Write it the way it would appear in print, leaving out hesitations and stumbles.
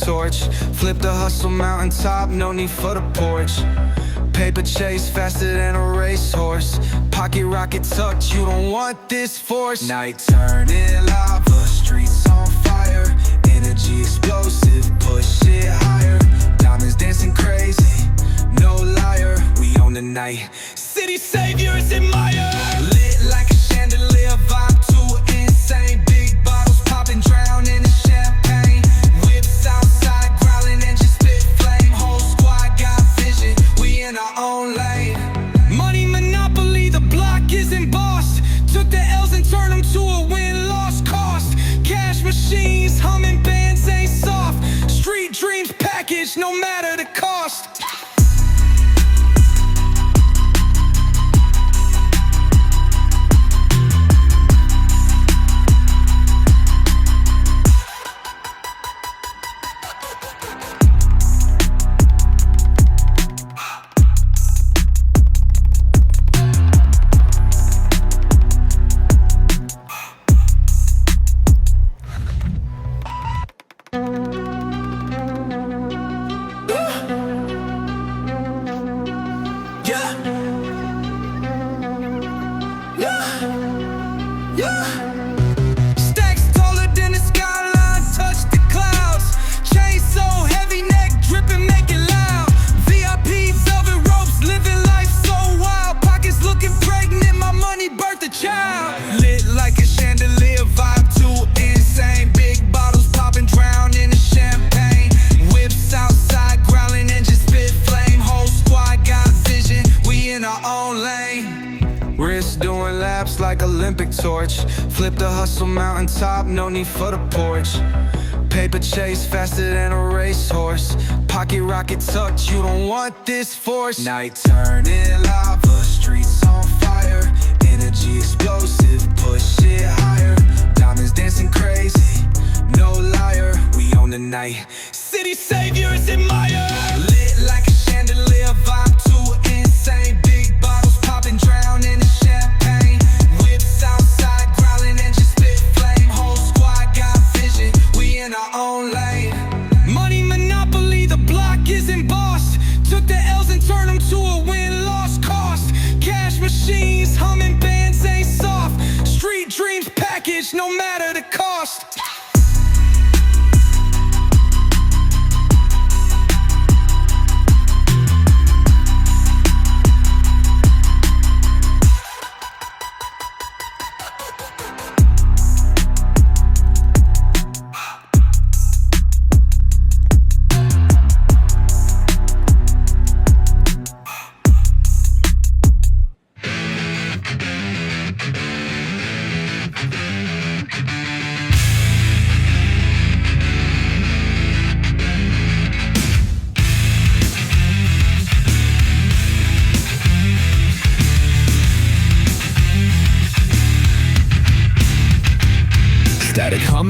torch. Flip the hustle mountaintop, no need for the porch. Paper chase faster than a racehorse. Pocket rocket tucked, you don't want this force. Night turning lava, streets on fire. Energy explosive, push it higher. Diamonds dancing crazy, no liar. We own the night, city saviors admire. Lit like a chandelier, vibe too insane. Big bottles popping, drowning in champagne. Whips outside, growling, engine spit flame. Whole squad got vision, we in our own lane. Money monopoly, the block is embossed. Took the L's and turned them to a win-loss cost. Cash machines, humming bands ain't soft. Street dreams packaged, no matter the cost. Stacks taller than the skyline, touch the clouds. Chain so heavy, neck dripping, make it loud. VIP velvet ropes, living life so wild. Pockets looking pregnant, my money birthed a child. Lit like a chandelier, vibe too insane. Big bottles popping, drowning in champagne. Whips outside, growling, engine spit flame. Whole squad got vision, we in our own lane. Wrist doing laps like Olympic torch. Flip the hustle mountaintop, no need for the porch. Paper chase faster than a racehorse. Pocket rocket tucked, you don't want this force. Night turning lava, streets on fire. Energy explosive, push it higher. Diamonds dancing crazy, no liar. We own the night, city saviors admire. Lit like a chandelier, vibe too insane. Big bottles popping, drowning in champagne. Whips outside, growling, engine spit flame. Whole squad got vision, we in our own lane. Money monopoly, the block is embossed. Took the L's and turned them to a win-loss cost. Cash machines, humming bands ain't soft. Street dreams packaged, no matter the cost. Static humming.